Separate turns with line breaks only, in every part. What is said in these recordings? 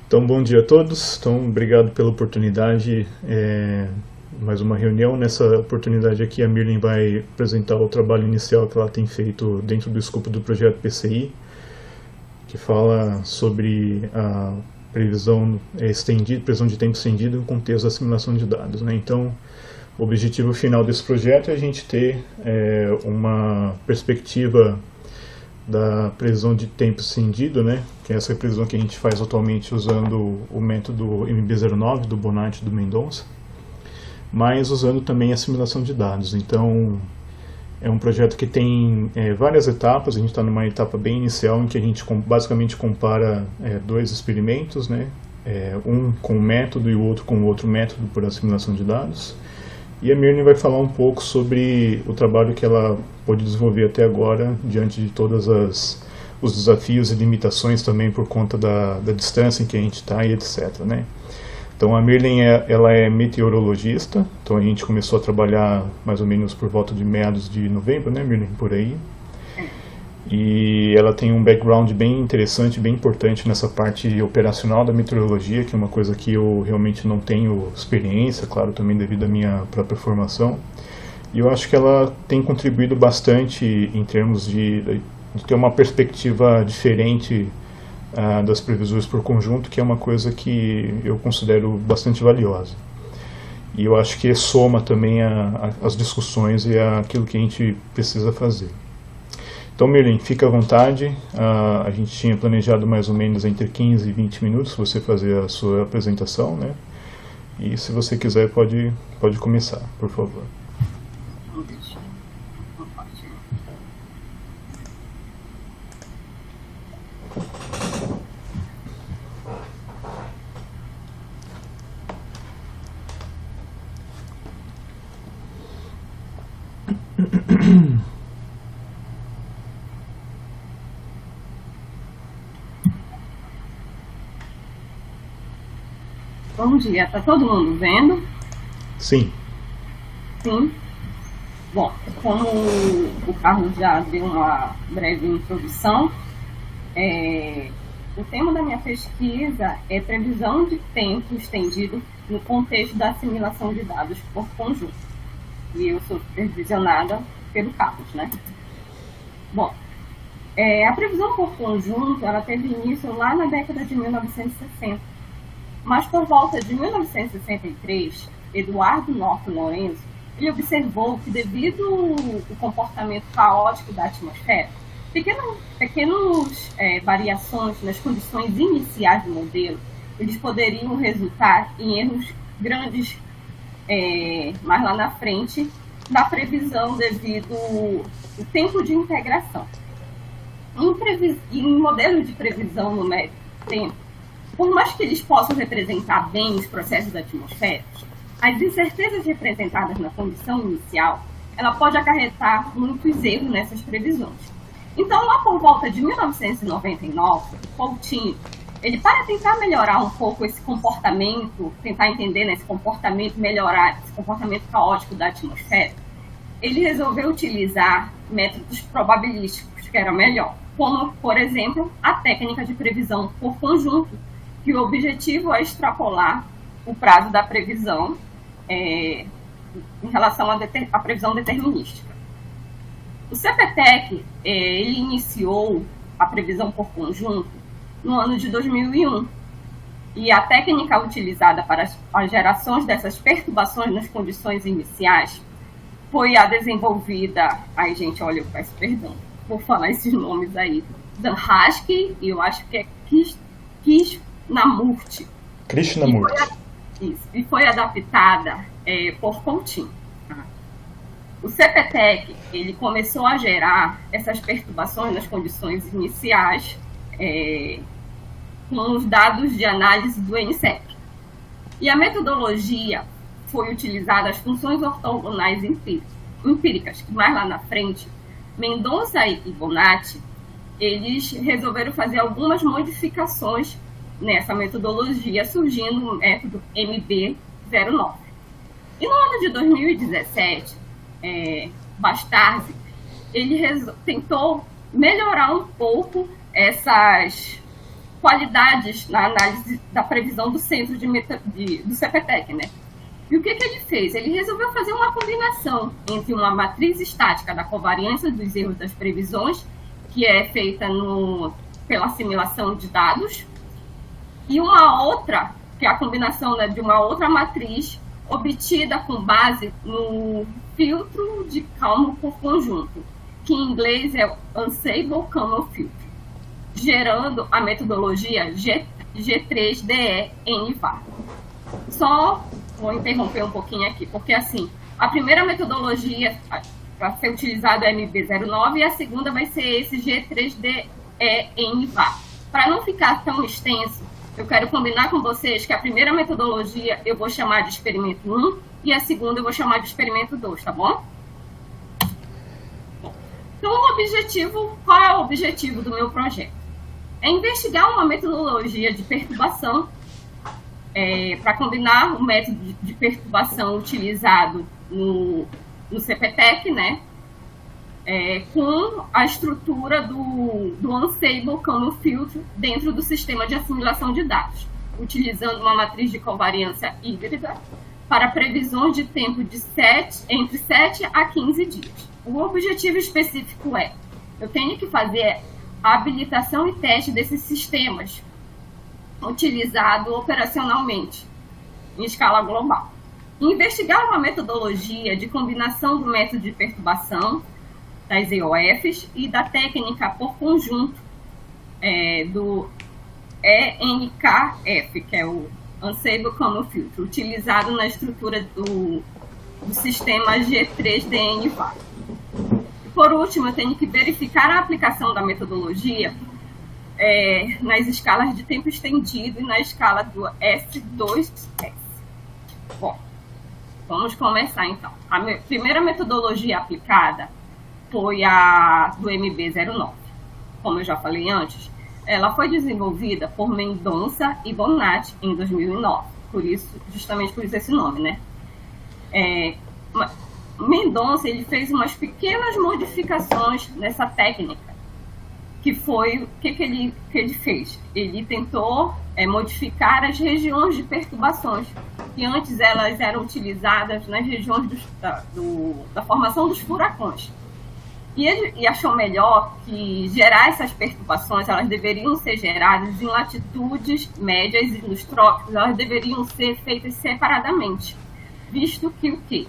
Então, bom dia a todos. Então, obrigado pela oportunidade. Mais uma reunião. Nessa oportunidade aqui, a Mirlen vai apresentar o trabalho inicial que ela tem feito dentro do escopo do projeto PCI, que fala sobre a previsão estendida, previsão de tempo estendido no contexto da simulação de dados, né? Então, o objetivo final desse projeto é a gente ter uma perspectiva da previsão de tempo estendido, né? Que é essa previsão que a gente faz atualmente usando o método MB09 do Bonatti e do Mendonça, mas usando também a simulação de dados. Então, é um projeto que tem várias etapas. A gente está numa etapa bem inicial em que a gente basicamente compara dois experimentos, né? Um com um método e o outro com o outro método para a simulação de dados. E a Mirlen vai falar um pouco sobre o trabalho que ela pôde desenvolver até agora, diante de todos os desafios e limitações também por conta da distância em que a gente está e etc, né? Então a Mirlen ela é meteorologista, então a gente começou a trabalhar mais ou menos por volta de meados de novembro, né, Mirlen, por aí. E ela tem um background bem interessante, bem importante nessa parte operacional da meteorologia, que é uma coisa que eu realmente não tenho experiência, claro, também devido à minha própria formação. E eu acho que ela tem contribuído bastante em termos de ter uma perspectiva diferente das previsões por conjunto, que é uma coisa que eu considero bastante valiosa. E eu acho que soma também as discussões e aquilo que a gente precisa fazer. Então, Mirlen, fica à vontade. A gente tinha planejado mais ou menos entre 15 e 20 minutos você fazer a sua apresentação, né? E se você quiser, pode começar, por favor.
Bom dia, tá todo mundo vendo?
Sim.
Sim. Bom, como o Carlos já deu uma breve introdução, o tema da minha pesquisa é previsão de tempo estendido no contexto da assimilação de dados por conjunto. E eu sou supervisionada pelo Carlos, né? Bom, a previsão por conjunto, ela teve início lá na década de 1960. Mas por volta de 1963, Eduardo Norton Lorenzo, ele observou que devido ao comportamento caótico da atmosfera, pequenas variações nas condições iniciais do modelo, eles poderiam resultar em erros grandes mais lá na frente da previsão devido ao tempo de integração. Em modelos de previsão numérica do tempo, por mais que eles possam representar bem os processos atmosféricos, as incertezas representadas na condição inicial, ela pode acarretar muitos erros nessas previsões. Então, lá por volta de 1999, Coutinho, ele para tentar melhorar um pouco esse comportamento, tentar entender esse comportamento, melhorar esse comportamento caótico da atmosfera, ele resolveu utilizar métodos probabilísticos, que era melhor, como, por exemplo, a técnica de previsão por conjunto, que o objetivo é extrapolar o prazo da previsão em relação à previsão determinística. O CPTEC ele iniciou a previsão por conjunto no ano de 2001, e a técnica utilizada para as gerações dessas perturbações nas condições iniciais foi a desenvolvida... Ai, gente, olha, eu peço perdão por falar esses nomes aí. Dan Haskell, e eu acho que é Krishnamurti. E foi adaptada por Coutinho. O CPTEC ele começou a gerar essas perturbações nas condições iniciais com os dados de análise do NCEP. E a metodologia foi utilizada as funções ortogonais empíricas, que mais lá na frente, Mendonça e Bonatti, eles resolveram fazer algumas modificações nessa metodologia, surgindo o método MB09. E no ano de 2017, Bastarzi, ele tentou melhorar um pouco qualidades na análise da previsão do centro do CPTEC, né? E o que ele fez? Ele resolveu fazer uma combinação entre uma matriz estática da covariância dos erros das previsões, que é feita pela assimilação de dados, e uma outra, que é a combinação, né, de uma outra matriz obtida com base no filtro de Kalman por conjunto, que em inglês é Ensemble-Kalman Filter, gerando a metodologia G3DE-NVAR. Só vou interromper um pouquinho aqui, porque assim, a primeira metodologia para ser utilizada é MB09 e a segunda vai ser esse G3DE-NVAR. Para não ficar tão extenso, eu quero combinar com vocês que a primeira metodologia eu vou chamar de experimento 1 e a segunda eu vou chamar de experimento 2, tá bom? Então, qual é o objetivo do meu projeto? É investigar uma metodologia de perturbação para combinar o método de perturbação utilizado no CPTEC, né, com a estrutura do Ensemble-Kalman Filter dentro do sistema de assimilação de dados, utilizando uma matriz de covariância híbrida para previsões de tempo de entre 7 a 15 dias. O objetivo específico eu tenho que fazer a habilitação e teste desses sistemas utilizado operacionalmente em escala global. Investigar uma metodologia de combinação do método de perturbação das EOFs e da técnica por conjunto do ENKF, que é o Ensemble-Kalman Filter, utilizado na estrutura do sistema G3DE-NVAR. Por último, eu tenho que verificar a aplicação da metodologia nas escalas de tempo estendido e na escala do S2S. Bom, vamos começar então. A primeira metodologia aplicada foi a do MB09. Como eu já falei antes, ela foi desenvolvida por Mendonça e Bonatti em 2009. Justamente por isso esse nome, né? Mendonça ele fez umas pequenas modificações nessa técnica, que foi o que ele fez. Ele tentou modificar as regiões de perturbações, que antes elas eram utilizadas nas regiões da formação dos furacões. E ele achou melhor que gerar essas perturbações, elas deveriam ser geradas em latitudes médias e nos trópicos, elas deveriam ser feitas separadamente, visto que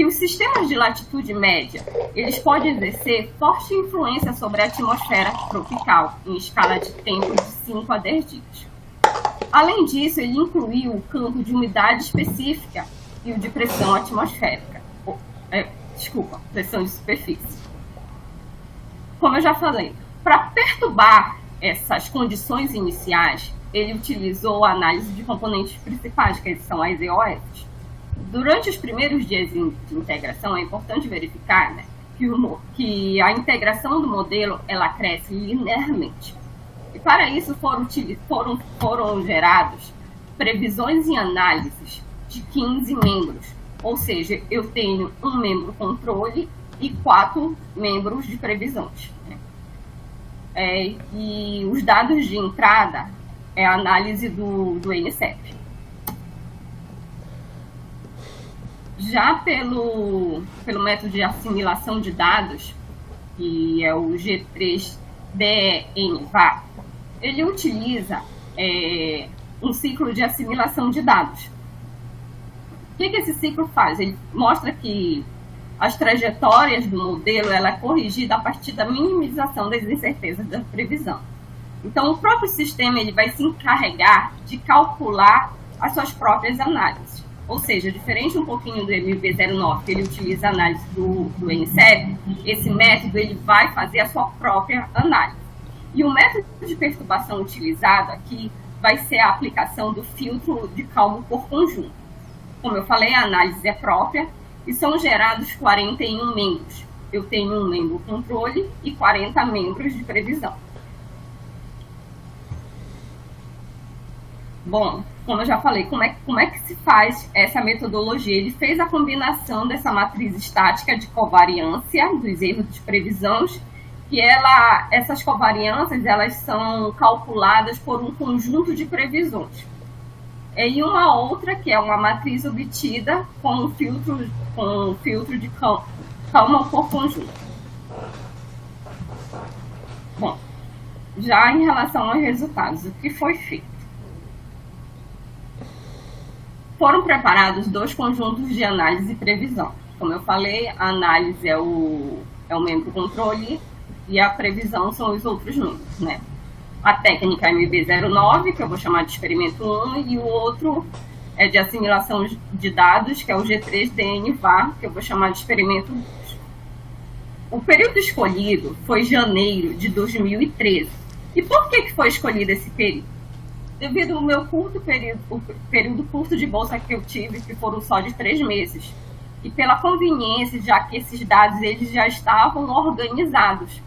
os sistemas de latitude média, eles podem exercer forte influência sobre a atmosfera tropical, em escala de tempo de 5 a 10 dias. Além disso, ele incluiu o campo de umidade específica e o de pressão atmosférica. Pressão de superfície. Como eu já falei, para perturbar essas condições iniciais, ele utilizou a análise de componentes principais, que são as EOFs. Durante os primeiros dias de integração, é importante verificar, né, que a integração do modelo ela cresce linearmente. E para isso foram gerados previsões e análises de 15 membros. Ou seja, eu tenho um membro controle e 4 membros de previsões. Né? E os dados de entrada é a análise do NCEP. Já pelo método de assimilação de dados, que é o G3DE-NVAR, ele utiliza um ciclo de assimilação de dados. O que esse ciclo faz? Ele mostra que as trajetórias do modelo ela é corrigida a partir da minimização das incertezas da previsão. Então, o próprio sistema ele vai se encarregar de calcular as suas próprias análises. Ou seja, diferente um pouquinho do MB09, que ele utiliza a análise do NCEP, esse método ele vai fazer a sua própria análise. E o método de perturbação utilizado aqui vai ser a aplicação do filtro de Kalman por conjunto. Como eu falei, a análise é própria e são gerados 41 membros. Eu tenho um membro controle e 40 membros de previsão. Bom, como eu já falei, como é que se faz essa metodologia? Ele fez a combinação dessa matriz estática de covariância dos erros de previsões que essas covariâncias elas são calculadas por um conjunto de previsões. E uma outra, que é uma matriz obtida com um filtro de Kalman por conjunto. Bom, já em relação aos resultados, o que foi feito? Foram preparados 2 conjuntos de análise e previsão. Como eu falei, a análise é o membro controle e a previsão são os outros números, né? A técnica MB09, que eu vou chamar de experimento 1, e o outro é de assimilação de dados, que é o G3DN-VAR, que eu vou chamar de experimento 2. O período escolhido foi janeiro de 2013. E por que foi escolhido esse período? Devido ao meu período curto de bolsa que eu tive, que foram só de 3 meses. E pela conveniência, já que esses dados eles já estavam organizados.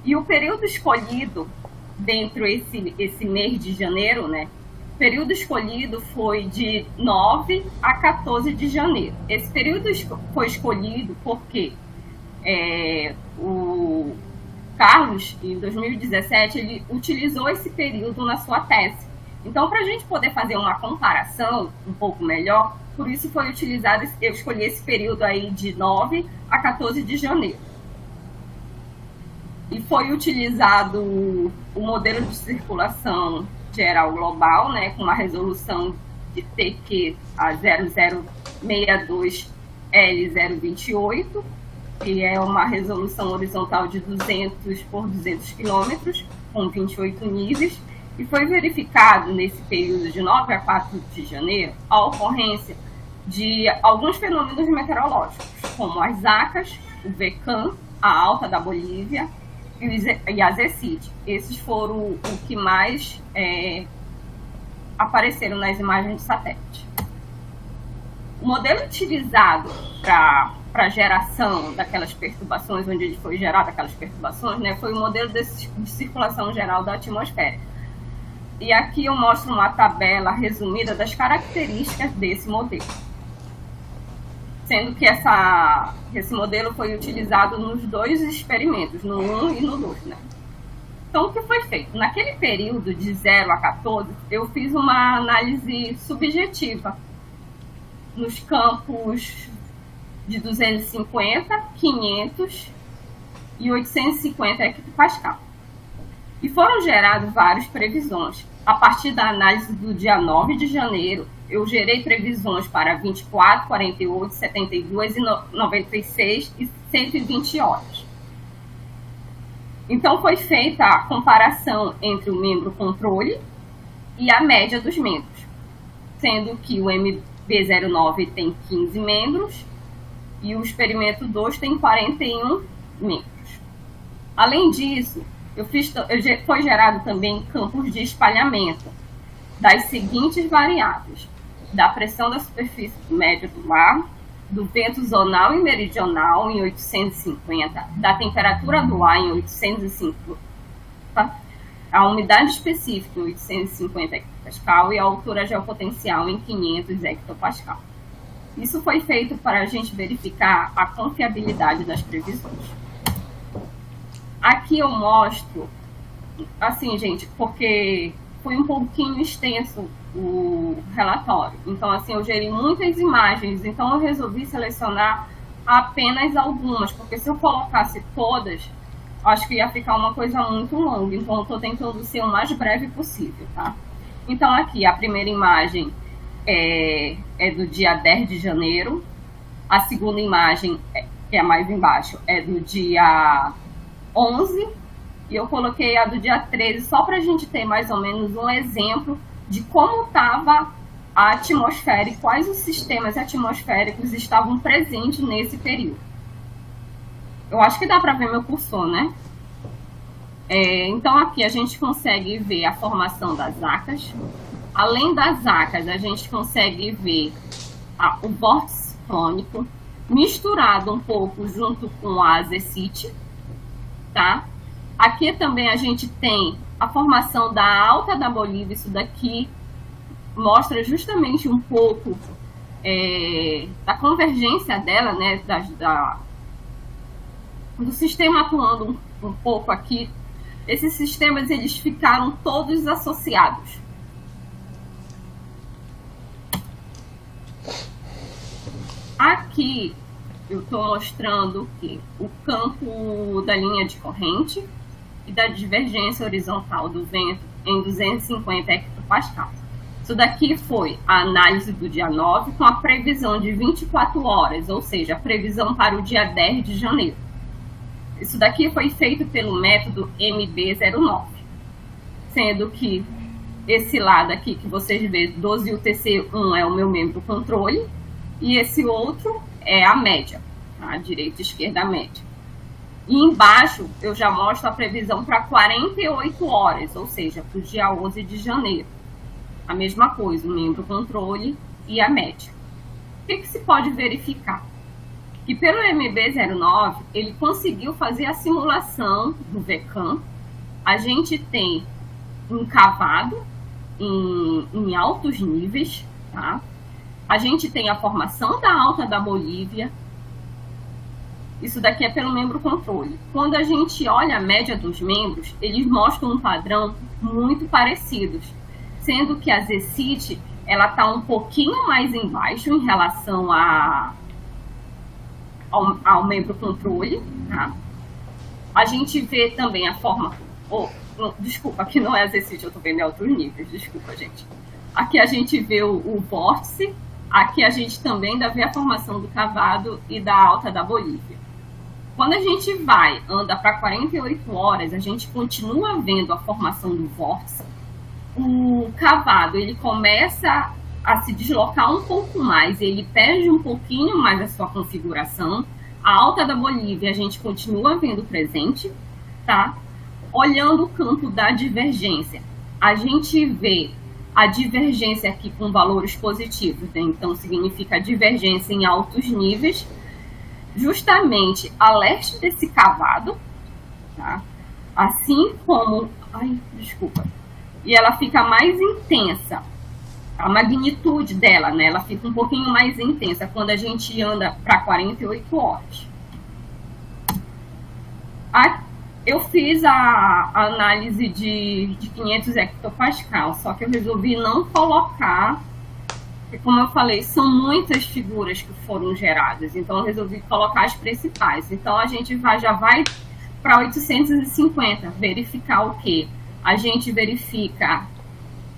E o período escolhido dentro esse mês de janeiro, né? O período escolhido foi de 9 a 14 de janeiro. Esse período foi escolhido porque o Carlos, em 2017, ele utilizou esse período na sua tese. Então, para a gente poder fazer uma comparação um pouco melhor, por isso foi utilizado, eu escolhi esse período aí de 9 a 14 de janeiro. E foi utilizado o modelo de circulação geral global, né, com uma resolução de TQ a 0062L028, que é uma resolução horizontal de 200 por 200 quilômetros, com 28 níveis, e foi verificado nesse período de 9 a 4 de janeiro a ocorrência de alguns fenômenos meteorológicos, como as ZACAs, o VECAM, a alta da Bolívia e a ZECID. Esses foram o que mais apareceram nas imagens de satélite. O modelo utilizado para a geração daquelas perturbações, onde ele foi gerado aquelas perturbações, né, foi o modelo de circulação geral da atmosfera. E aqui eu mostro uma tabela resumida das características desse modelo. Sendo que esse modelo foi utilizado nos 2 experimentos, no 1 e no 2, né? Então, o que foi feito? Naquele período de 0 a 14, eu fiz uma análise subjetiva nos campos de 250, 500 e 850 hectopascal. E foram geradas várias previsões. A partir da análise do dia 9 de janeiro, eu gerei previsões para 24, 48, 72, 96 e 120 horas. Então, foi feita a comparação entre o membro controle e a média dos membros, sendo que o MB09 tem 15 membros e o experimento 2 tem 41 membros. Além disso, foi gerado também campos de espalhamento das seguintes variáveis: da pressão da superfície média do mar, do vento zonal e meridional em 850, da temperatura do ar em 850, a umidade específica em 850 hectopascal e a altura geopotencial em 500 hectopascal. Isso foi feito para a gente verificar a confiabilidade das previsões. Aqui eu mostro, assim, gente, porque foi um pouquinho extenso o relatório. Então, assim, eu gerei muitas imagens, então eu resolvi selecionar apenas algumas, porque se eu colocasse todas, acho que ia ficar uma coisa muito longa. Então, eu estou tentando ser o mais breve possível, tá? Então, aqui, a primeira imagem é do dia 10 de janeiro. A segunda imagem, que é mais embaixo, é do dia 11, e eu coloquei a do dia 13 só para a gente ter mais ou menos um exemplo de como estava a atmosfera e quais os sistemas atmosféricos estavam presentes nesse período. Eu acho que dá para ver meu cursor, né? Então aqui a gente consegue ver a formação das ZACAs. Além das ZACAs, a gente consegue ver o vórtice ciclônico misturado um pouco junto com a ZECID. Tá? Aqui também a gente tem a formação da alta da Bolívia. Isso daqui mostra justamente um pouco da convergência dela, né, do sistema atuando um pouco aqui, esses sistemas eles ficaram todos associados. Aqui eu estou mostrando que o campo da linha de corrente e da divergência horizontal do vento em 250 hectopascal. Isso daqui foi a análise do dia 9 com a previsão de 24 horas, ou seja, a previsão para o dia 10 de janeiro. Isso daqui foi feito pelo método MB09, sendo que esse lado aqui que vocês vêem, 12UTC1 é o meu membro controle, e esse outro é a média, a direita e esquerda a média. E embaixo eu já mostro a previsão para 48 horas, ou seja, para o dia 11 de janeiro. A mesma coisa, o membro controle e a média. O que se pode verificar? Que pelo MB09, ele conseguiu fazer a simulação do VCAM. A gente tem um cavado em altos níveis, tá? A gente tem a formação da alta da Bolívia. Isso daqui é pelo membro controle. Quando a gente olha a média dos membros, eles mostram um padrão muito parecidos, sendo que a ZCIT ela está um pouquinho mais embaixo em relação ao membro controle, tá? A gente vê também a forma... desculpa, aqui não é a ZCIT, eu estou vendo em outros níveis, desculpa, gente. Aqui a gente vê o vórtice, aqui a gente também ainda vê a formação do cavado e da alta da Bolívia. Quando a gente anda para 48 horas, a gente continua vendo a formação do vórtice. O cavado, ele começa a se deslocar um pouco mais, ele perde um pouquinho mais a sua configuração. A alta da Bolívia, a gente continua vendo presente, tá? Olhando o campo da divergência, a gente vê a divergência aqui com valores positivos, né? Então significa a divergência em altos níveis, justamente a leste desse cavado, tá? Assim como... E ela fica mais intensa, a magnitude dela, né? Ela fica um pouquinho mais intensa quando a gente anda para 48 horas. Eu fiz a análise de 500 hectopascal, só que eu resolvi não colocar, porque como eu falei, são muitas figuras que foram geradas, então eu resolvi colocar as principais. Então a gente já vai para 850, verificar o quê? A gente verifica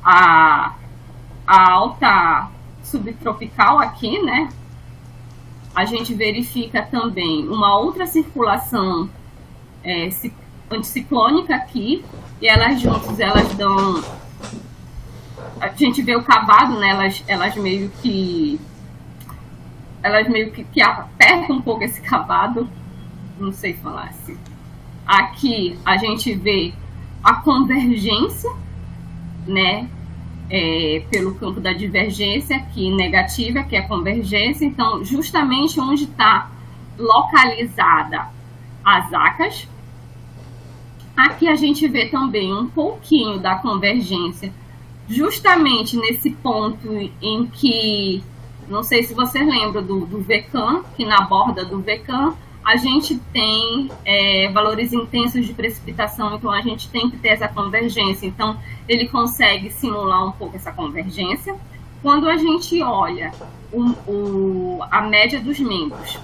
a alta subtropical aqui, né? A gente verifica também uma outra circulação anticiclônica aqui, e elas juntas, elas dão... A gente vê o cavado, né? Elas meio que apertam um pouco esse cavado, não sei falar assim. Aqui a gente vê a convergência, né, pelo campo da divergência, aqui negativa, que é a convergência. Então, justamente onde está localizada as ACAS. Aqui a gente vê também um pouquinho da convergência, justamente nesse ponto em que, não sei se vocês lembram do VCAM, que na borda do VCAM, a gente tem valores intensos de precipitação, então a gente tem que ter essa convergência. Então, ele consegue simular um pouco essa convergência. Quando a gente olha a média dos membros,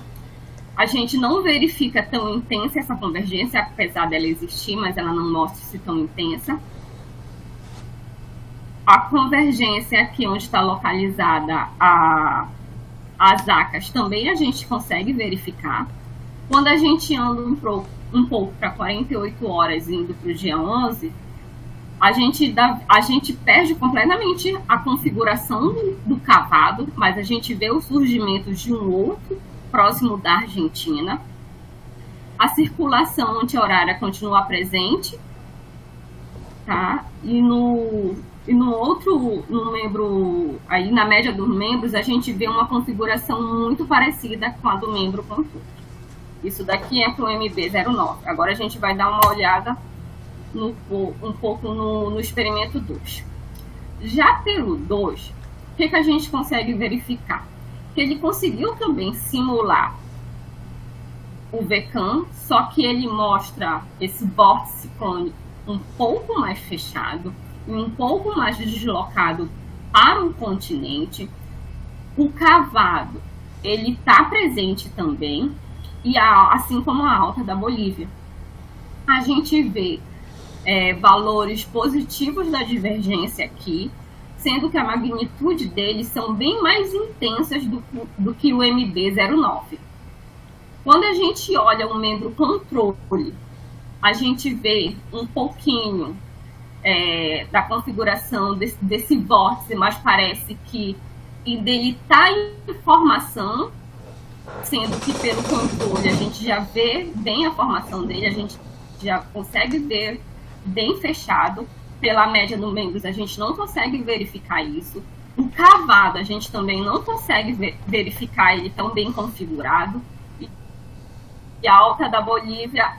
a gente não verifica tão intensa essa convergência, apesar dela existir, mas ela não mostra-se tão intensa. A convergência aqui, onde está localizada as ACAS, também a gente consegue verificar. Quando a gente anda um pouco para 48 horas indo para o dia 11, a gente perde completamente a configuração do cavado, mas a gente vê o surgimento de um outro próximo da Argentina. A circulação anti-horária continua presente, tá? E no membro, aí na média dos membros, a gente vê uma configuração muito parecida com a do membro contorno. Isso daqui é para o MB09. Agora a gente vai dar uma olhada um pouco no experimento 2. Já pelo 2, o que a gente consegue verificar? Que ele conseguiu também simular o VCAM, só que ele mostra esse vórtice ciclônico um pouco mais fechado e um pouco mais deslocado para o continente. O cavado, ele está presente também, e assim como a alta da Bolívia. A gente vê valores positivos da divergência aqui, sendo que a magnitude deles são bem mais intensas do que o MB09. Quando a gente olha o membro controle, a gente vê um pouquinho da configuração desse vórtice, mas parece que dele está em formação, sendo que pelo controle a gente já vê bem a formação dele, a gente já consegue ver bem fechado. Pela média dos membros a gente não consegue verificar isso. O cavado a gente também não consegue verificar ele tão bem configurado. E a alta da Bolívia,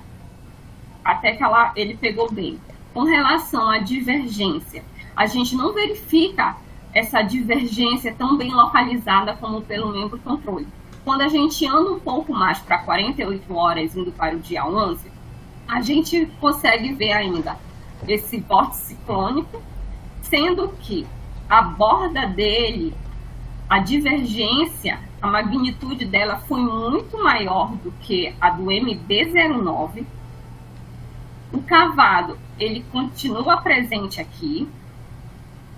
até que ele pegou bem. Com relação à divergência, a gente não verifica essa divergência tão bem localizada como pelo membro controle. Quando a gente anda um pouco mais para 48 horas, indo para o dia 11, a gente consegue ver ainda esse vórtice ciclônico, sendo que a borda dele, a divergência, a magnitude dela foi muito maior do que a do MB09. O cavado, ele continua presente aqui,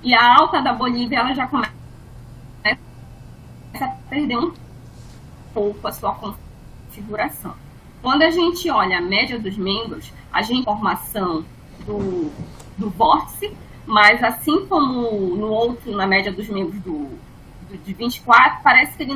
e a alta da Bolívia, ela já começa a perder um pouco a sua configuração. Quando a gente olha a média dos membros, a gente tem informação do vórtice, mas assim como no outro, na média dos membros de 24, parece que ele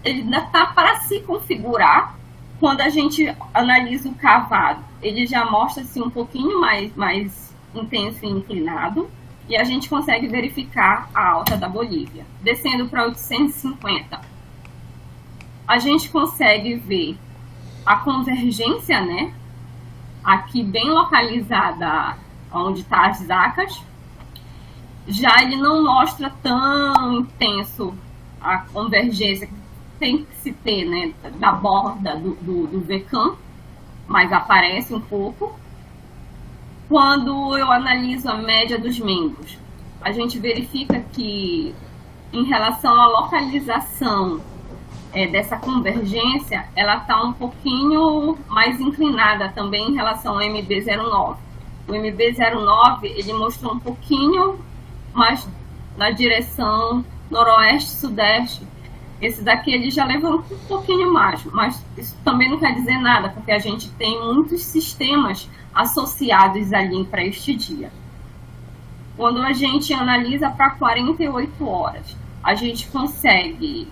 ainda está para se configurar. Quando a gente analisa o cavado, ele já mostra-se um pouquinho mais intenso e inclinado, e a gente consegue verificar a alta da Bolívia. Descendo para 850, a gente consegue ver a convergência, né? Aqui bem localizada onde está as zacas. Já ele não mostra tão intenso a convergência que tem que se ter, né, da borda do VCAM, mas aparece um pouco. Quando eu analiso a média dos membros, a gente verifica que em relação à localização dessa convergência, ela está um pouquinho mais inclinada também em relação ao MB09. O MB09, ele mostrou um pouquinho mais na direção noroeste-sudeste. Esse daqui ele já levanta um pouquinho mais, mas isso também não quer dizer nada, porque a gente tem muitos sistemas associados ali para este dia. Quando a gente analisa para 48 horas, a gente consegue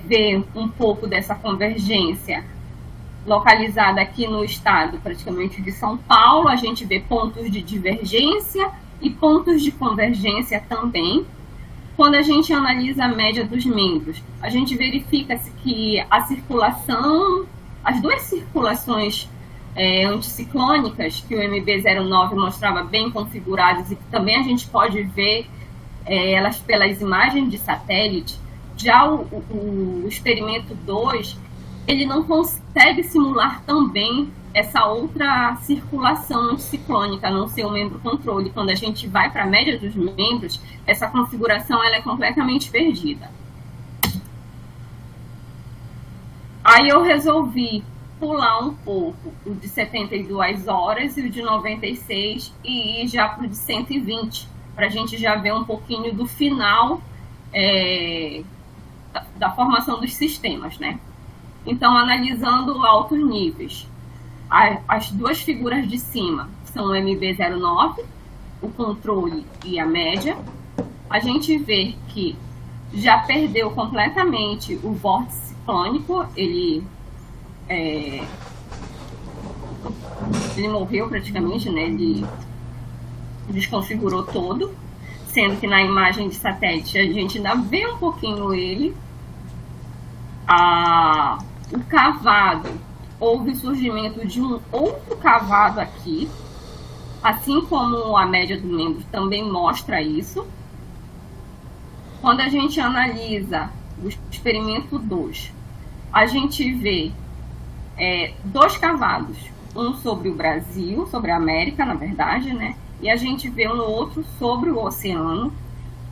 ver um pouco dessa convergência localizada aqui no estado praticamente de São Paulo. A gente vê pontos de divergência e pontos de convergência também. Quando a gente analisa a média dos membros, a gente verifica que a circulação, as duas circulações anticiclônicas que o MB09 mostrava bem configuradas e que também a gente pode ver elas pelas imagens de satélite. Já o experimento 2, ele não consegue simular tão bem essa outra circulação anticiclônica, a não ser o membro controle. Quando a gente vai para a média dos membros, essa configuração ela é completamente perdida. Aí eu resolvi pular um pouco o de 72 horas e o de 96 e ir já para o de 120, para a gente já ver um pouquinho do final da formação dos sistemas, né? Então, analisando altos níveis, as duas figuras de cima são o MB09, o controle e a média. A gente vê que já perdeu completamente o vórtice ciclônico, ele morreu praticamente, né? Ele desconfigurou todo, sendo que na imagem de satélite a gente ainda vê um pouquinho ele. O cavado, houve surgimento de um outro cavado aqui, assim como a média do membro também mostra isso. Quando a gente analisa o experimento 2, a gente vê 2 cavados, um sobre o Brasil, sobre a América, na verdade, né? E a gente vê um outro sobre o oceano.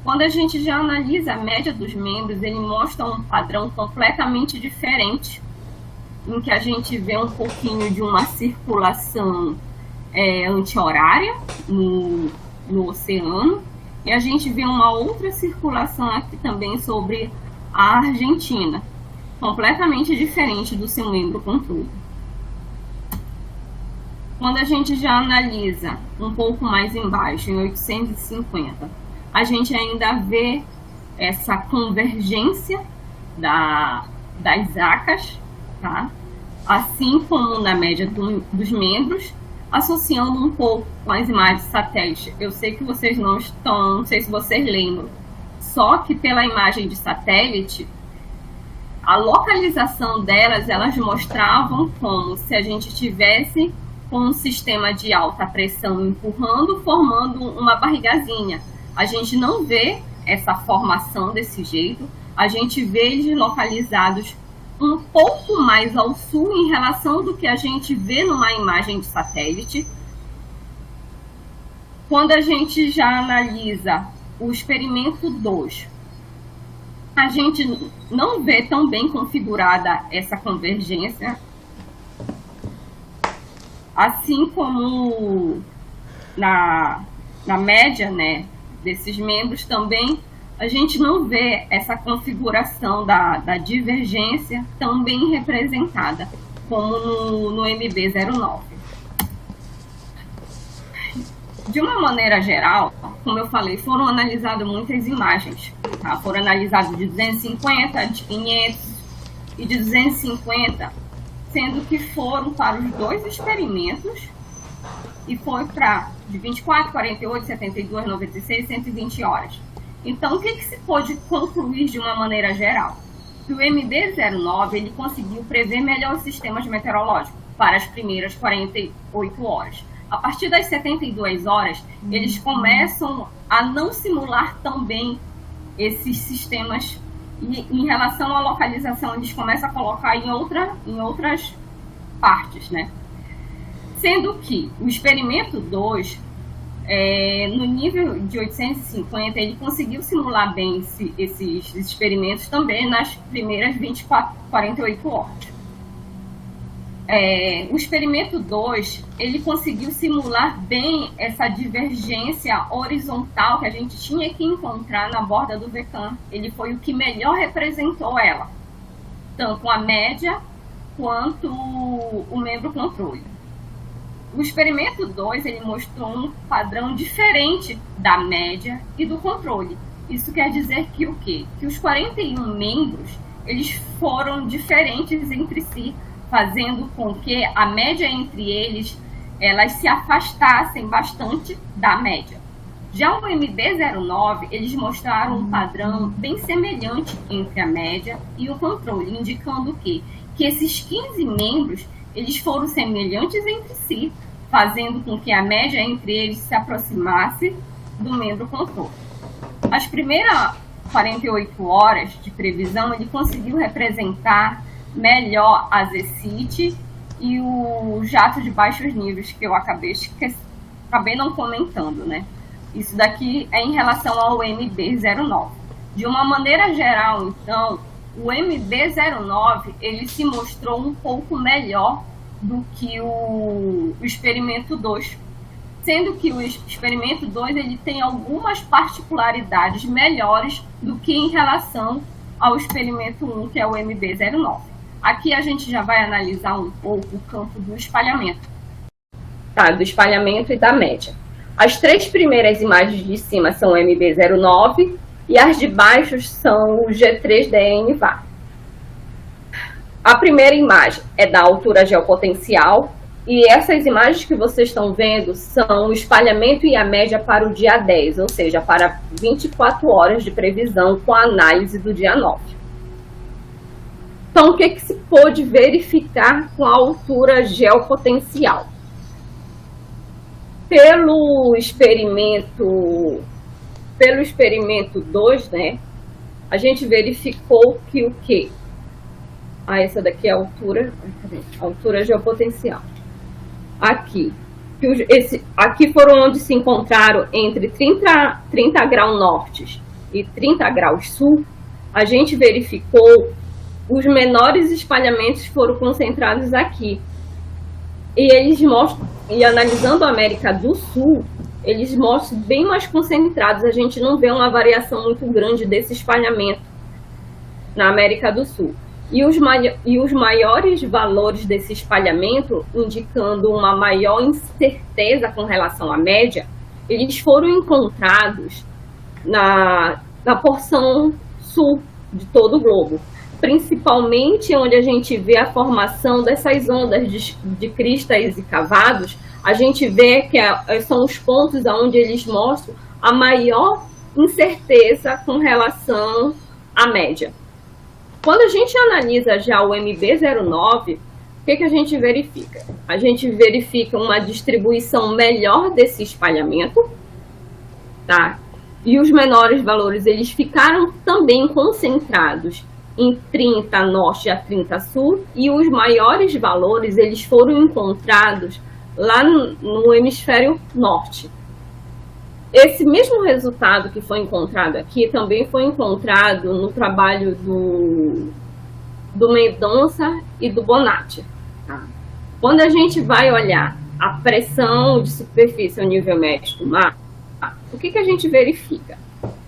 Quando a gente já analisa a média dos membros, ele mostra um padrão completamente diferente, em que a gente vê um pouquinho de uma circulação anti-horária no oceano, e a gente vê uma outra circulação aqui também sobre a Argentina, completamente diferente do seu membro controle. Quando a gente já analisa um pouco mais embaixo, em 850, a gente ainda vê essa convergência das ACAs, tá? Assim como na média dos membros, associando um pouco com as imagens satélite. Eu sei que vocês não sei se vocês lembram, só que pela imagem de satélite, a localização delas, elas mostravam como se a gente tivesse com um sistema de alta pressão empurrando, formando uma barrigazinha. A gente não vê essa formação desse jeito, a gente vê eles localizados um pouco mais ao sul em relação do que a gente vê numa imagem de satélite. Quando a gente já analisa o experimento 2, a gente não vê tão bem configurada essa convergência, assim como na média, né, desses membros também, a gente não vê essa configuração da divergência tão bem representada como no MB09. De uma maneira geral, como eu falei, foram analisadas muitas imagens. Tá? Foram analisadas de 250, de 500 e de 250, sendo que foram para os 2 experimentos e foi para de 24, 48, 72, 96, 120 horas. Então, o que se pôde concluir de uma maneira geral? Que o MB09 ele conseguiu prever melhor os sistemas meteorológicos para as primeiras 48 horas. A partir das 72 horas, eles começam a não simular tão bem esses sistemas e, em relação à localização, eles começam a colocar em outras partes, né? Sendo que o experimento 2, no nível de 850, ele conseguiu simular bem esses experimentos também nas primeiras 48 horas. O experimento 2, ele conseguiu simular bem essa divergência horizontal que a gente tinha que encontrar na borda do VECAM. Ele foi o que melhor representou ela, tanto a média quanto o membro controle. O experimento 2, ele mostrou um padrão diferente da média e do controle. Isso quer dizer que o quê? Que os 41 membros, eles foram diferentes entre si, fazendo com que a média entre eles, elas se afastassem bastante da média. Já o MB09, eles mostraram um padrão bem semelhante entre a média e o controle, indicando o quê? Que esses 15 membros, eles foram semelhantes entre si, fazendo com que a média entre eles se aproximasse do membro controle. As primeiras 48 horas de previsão, ele conseguiu representar melhor a ZCIT e o jato de baixos níveis, que eu acabei não comentando, né? Isso daqui é em relação ao MB09. De uma maneira geral, então, o MB09 ele se mostrou um pouco melhor do que o experimento 2, sendo que o experimento 2 ele tem algumas particularidades melhores do que em relação ao experimento 1, que é o MB09. Aqui a gente já vai analisar um pouco o campo do espalhamento. Tá, do espalhamento e da média. As 3 primeiras imagens de cima são o MB09 e as de baixo são o G3DN-VAR. A primeira imagem é da altura geopotencial e essas imagens que vocês estão vendo são o espalhamento e a média para o dia 10, ou seja, para 24 horas de previsão com a análise do dia 9. Então, o que se pôde verificar com a altura geopotencial? Pelo experimento 2, né, a gente verificou que o quê? essa daqui é a altura geopotencial. Aqui. Aqui foram onde se encontraram entre 30 graus norte e 30 graus sul. A gente verificou os menores espalhamentos foram concentrados aqui. E eles mostram, e analisando a América do Sul, eles mostram bem mais concentrados. A gente não vê uma variação muito grande desse espalhamento na América do Sul. E os maiores valores desse espalhamento, indicando uma maior incerteza com relação à média, eles foram encontrados na porção sul de todo o globo, principalmente onde a gente vê a formação dessas ondas de cristais e cavados. A gente vê que são os pontos onde eles mostram a maior incerteza com relação à média. Quando a gente analisa já o MB09, o que a gente verifica? A gente verifica uma distribuição melhor desse espalhamento, tá? E os menores valores, eles ficaram também concentrados em 30 norte a 30 sul, e os maiores valores, eles foram encontrados lá no hemisfério norte. Esse mesmo resultado que foi encontrado aqui também foi encontrado no trabalho do Mendonça e do Bonatti. Tá? Quando a gente vai olhar a pressão de superfície ao nível médio do mar, o que a gente verifica?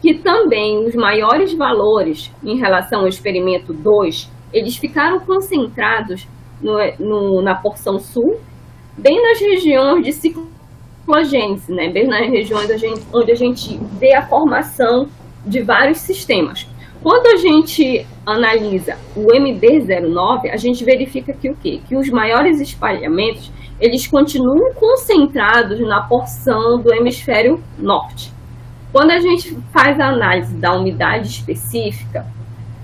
Que também os maiores valores em relação ao experimento 2, eles ficaram concentrados na porção sul, bem nas regiões de ciclogênese, né? Bem nas regiões onde a gente vê a formação de vários sistemas. Quando a gente analisa o MB09, a gente verifica que o quê? Que os maiores espalhamentos, eles continuam concentrados na porção do hemisfério norte. Quando a gente faz a análise da umidade específica,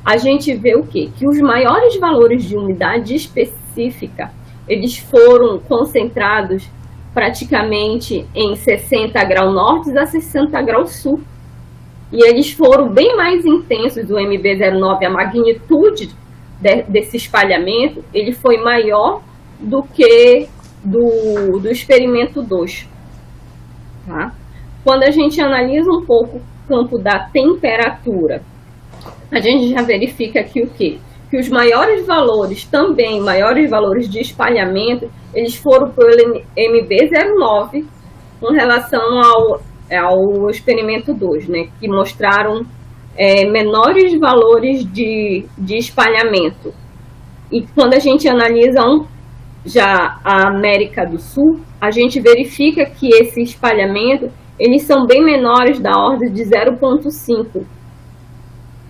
a gente vê o quê? Que os maiores valores de umidade específica, eles foram concentrados praticamente em 60 graus norte a 60 graus sul. E eles foram bem mais intensos do MB09, a magnitude desse espalhamento, ele foi maior do que do experimento 2. Tá? Quando a gente analisa um pouco o campo da temperatura, a gente já verifica aqui o quê? Que os maiores valores, também maiores valores de espalhamento, eles foram pelo MB09 com relação ao experimento 2, né? Que mostraram menores valores de espalhamento. E quando a gente analisa já a América do Sul, a gente verifica que esse espalhamento, eles são bem menores, da ordem de 0,5.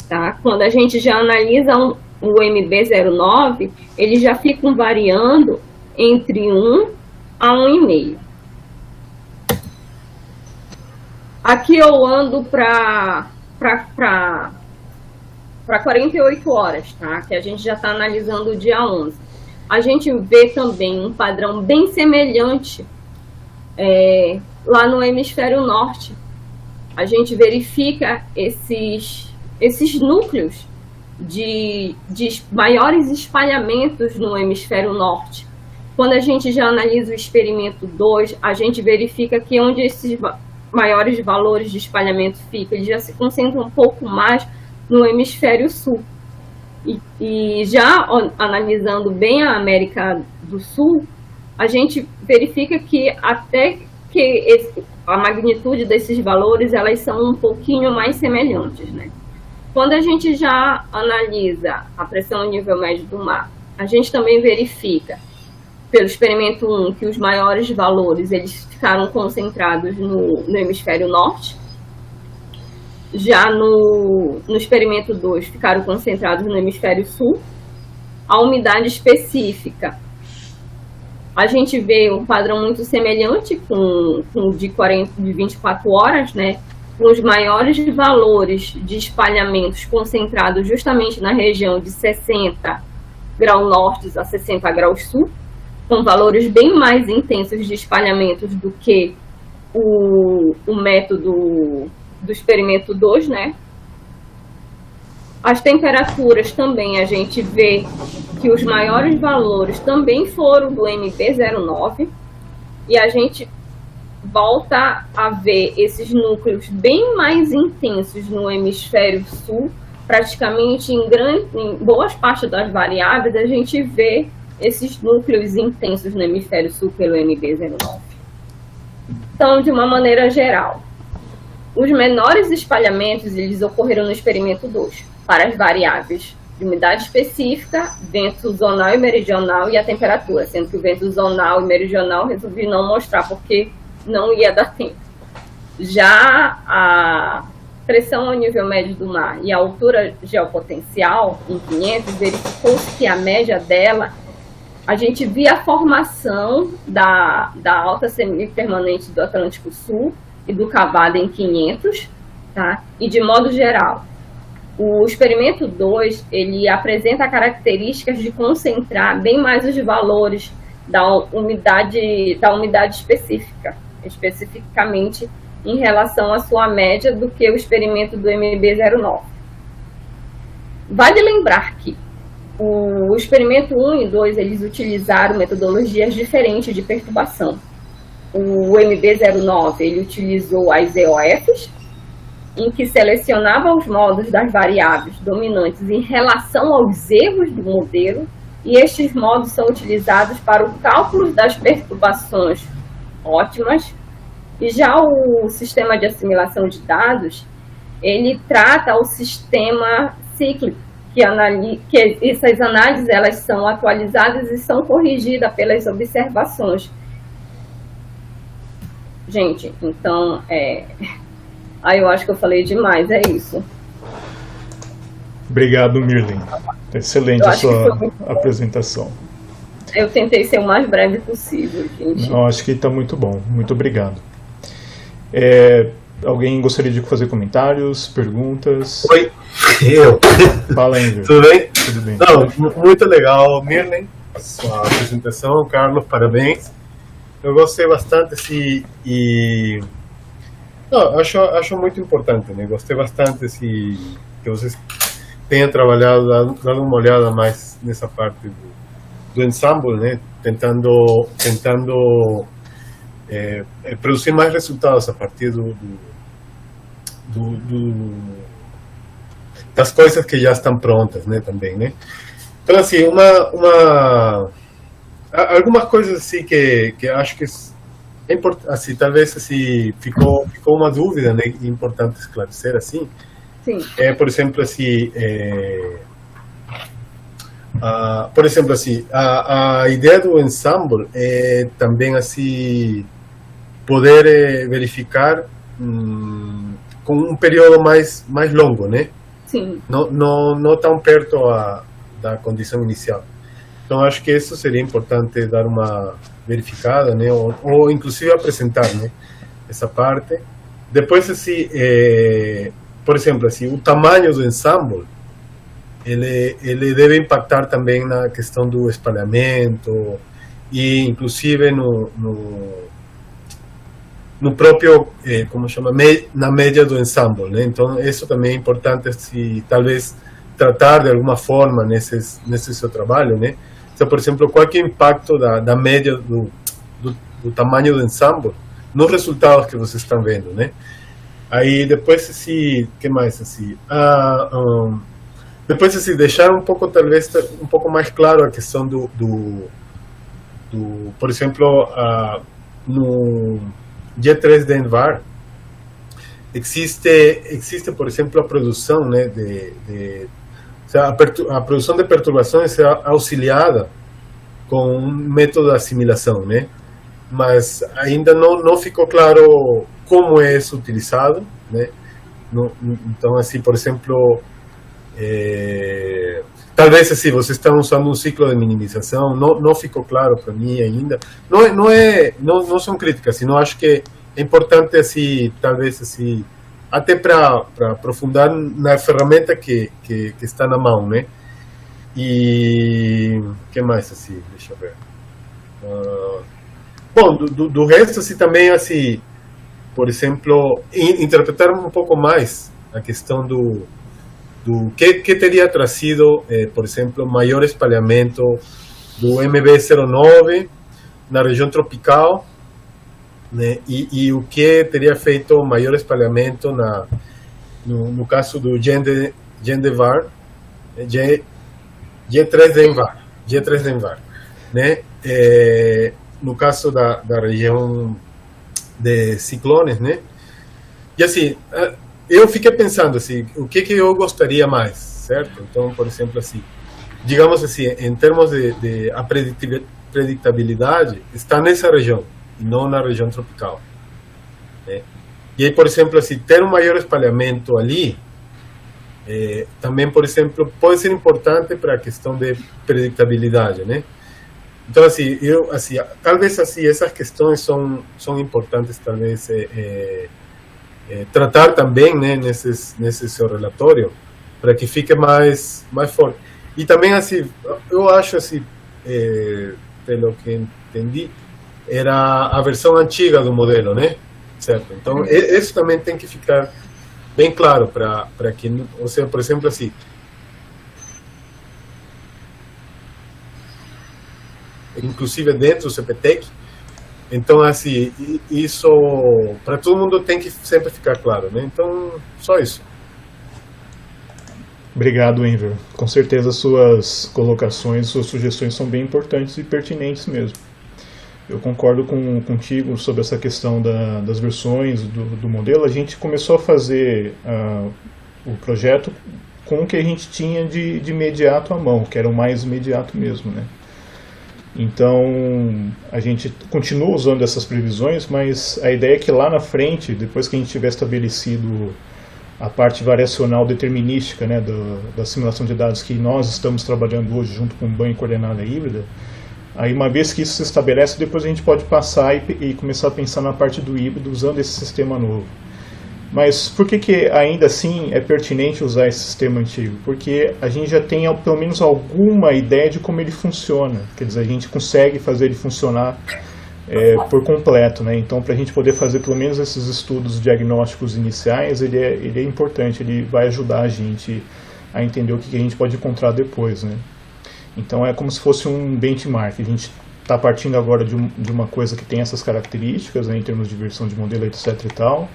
Tá? Quando a gente já analisa o MB09, eles já ficam variando entre 1 a 1,5. Aqui eu ando para 48 horas, tá? Que a gente já está analisando o dia 11. A gente vê também um padrão bem semelhante lá no hemisfério norte. A gente verifica esses núcleos de maiores espalhamentos no hemisfério norte. Quando a gente já analisa o experimento 2, a gente verifica que onde esses maiores valores de espalhamento ficam, eles já se concentram um pouco mais no hemisfério sul. E já analisando bem a América do Sul, a gente verifica que até que a magnitude desses valores, elas são um pouquinho mais semelhantes, né? Quando a gente já analisa a pressão a nível médio do mar, a gente também verifica, pelo experimento 1, que os maiores valores, eles ficaram concentrados no hemisfério norte. Já no experimento 2, ficaram concentrados no hemisfério sul. A umidade específica, a gente vê um padrão muito semelhante com de 24 horas, né? Com os maiores valores de espalhamentos concentrados justamente na região de 60 graus norte a 60 graus sul, com valores bem mais intensos de espalhamentos do que o método do experimento 2, né? As temperaturas também a gente vê que os maiores valores também foram do MB09, e a gente volta a ver esses núcleos bem mais intensos no hemisfério sul, praticamente em boas partes das variáveis, a gente vê esses núcleos intensos no hemisfério sul pelo MB09. Então, de uma maneira geral, os menores espalhamentos eles ocorreram no experimento 2, para as variáveis de umidade específica, vento zonal e meridional e a temperatura, sendo que o vento zonal e meridional resolvi não mostrar porque não ia dar tempo. Já a pressão ao nível médio do mar e a altura geopotencial, em 500, verificou-se que a média dela, a gente via a formação da alta semipermanente do Atlântico Sul e do Cavado em 500, tá? E de modo geral, o experimento 2, ele apresenta características de concentrar bem mais os valores da umidade específica, especificamente em relação à sua média do que o experimento do MB09. Vale lembrar que o experimento 1 e 2, eles utilizaram metodologias diferentes de perturbação. O MB09, ele utilizou as EOFs, em que selecionava os modos das variáveis dominantes em relação aos erros do modelo, e estes modos são utilizados para o cálculo das perturbações ótimas. E já o sistema de assimilação de dados, ele trata o sistema cíclico, que essas análises elas são atualizadas e são corrigidas pelas observações. Gente, então, eu acho que eu falei demais, é isso.
Obrigado, Mirlen. Excelente a sua apresentação.
Eu tentei ser o mais breve possível, gente.
Eu acho que está muito bom. Muito obrigado. Alguém gostaria de fazer comentários, perguntas?
Oi, eu.
Fala aí, André.
Tudo bem?
Tudo bem.
Não, muito legal, Mirlen, a sua apresentação. Carlos, parabéns. Eu gostei bastante acho muito importante, né? Gostei bastante que vocês tenham trabalhado, dado uma olhada mais nessa parte do ensemble, né? Tentando produzir mais resultados a partir das coisas que já estão prontas, né? Também, né? Então, assim, algumas coisas assim que acho que é importante, assim, talvez assim ficou uma dúvida, né, importante esclarecer assim.
Sim.
Por exemplo, assim, a ideia do ensemble é também assim poder verificar com um período mais longo, né?
Sim.
Não tão perto da condição inicial. Então, acho que isso seria importante dar uma verificada, né? Ou inclusive apresentar, né? Essa parte. Depois, assim, por exemplo, assim, o tamanho do ensemble, ele deve impactar também na questão do espalhamento e, inclusive, no próprio, como chama, na média do ensemble, né? Então, isso também é importante, se talvez tratar de alguma forma nesse seu trabalho, né? Então, por exemplo, qual que é o impacto da média do tamanho do ensemble nos resultados que vocês estão vendo, né? Aí depois, assim, que mais, assim? Depois, assim, deixar um pouco, talvez, um pouco mais claro a questão por exemplo, no G3 de ENVAR, existe, por exemplo, a produção, né, a produção de perturbações é auxiliada com um método de assimilação, né? Mas ainda não ficou claro como é isso utilizado, né? Então, assim, por exemplo, talvez assim, vocês estão usando um ciclo de minimização, não ficou claro para mim ainda. Não são críticas, senão acho que é importante, assim, talvez assim, até para aprofundar na ferramenta que está na mão, né? E que mais, assim, deixa eu ver. Bom, do resto, assim, também, assim, por exemplo, interpretar um pouco mais a questão do que teria trazido, por exemplo, maior espalhamento do MB09 na região tropical, né, e o que teria feito maior espalhamento no caso do Gendevar, G3-Denvar, né, no caso da região de ciclones, né? E assim, eu fiquei pensando assim, o que eu gostaria mais, certo? Então, por exemplo, assim, digamos assim, em termos de a predictabilidade, está nessa região, e não na região tropical, né? E aí, por exemplo, assim, ter um maior espalhamento ali, também, por exemplo, pode ser importante para a questão de predictabilidade, né? Então, assim, talvez assim, essas questões são importantes, talvez, tratar também, né, nesse seu relatório, para que fique mais forte. E também, assim, eu acho, assim, pelo que entendi, era a versão antiga do modelo, né? Certo? Então, isso também tem que ficar bem claro para que, ou seja, por exemplo, assim, inclusive dentro do CPTEC. Então, assim, isso para todo mundo tem que sempre ficar claro, né? Então, só isso.
Obrigado, Enver. Com certeza suas colocações, suas sugestões são bem importantes e pertinentes mesmo. Eu concordo contigo sobre essa questão das versões do modelo. A gente começou a fazer o projeto com o que a gente tinha de imediato à mão, que era o mais imediato mesmo, né? Então, a gente continua usando essas previsões, mas a ideia é que lá na frente, depois que a gente tiver estabelecido a parte variacional determinística, né, da simulação de dados que nós estamos trabalhando hoje junto com o banho e coordenada híbrida, aí uma vez que isso se estabelece, depois a gente pode passar e começar a pensar na parte do híbrido usando esse sistema novo. Mas por que ainda assim é pertinente usar esse sistema antigo? Porque a gente já tem pelo menos alguma ideia de como ele funciona. Quer dizer, a gente consegue fazer ele funcionar por completo, né? Então, para a gente poder fazer pelo menos esses estudos diagnósticos iniciais, ele é importante, ele vai ajudar a gente a entender o que a gente pode encontrar depois, né? Então, é como se fosse um benchmark. A gente está partindo agora de uma coisa que tem essas características, né, em termos de versão de modelo, etc. e tal,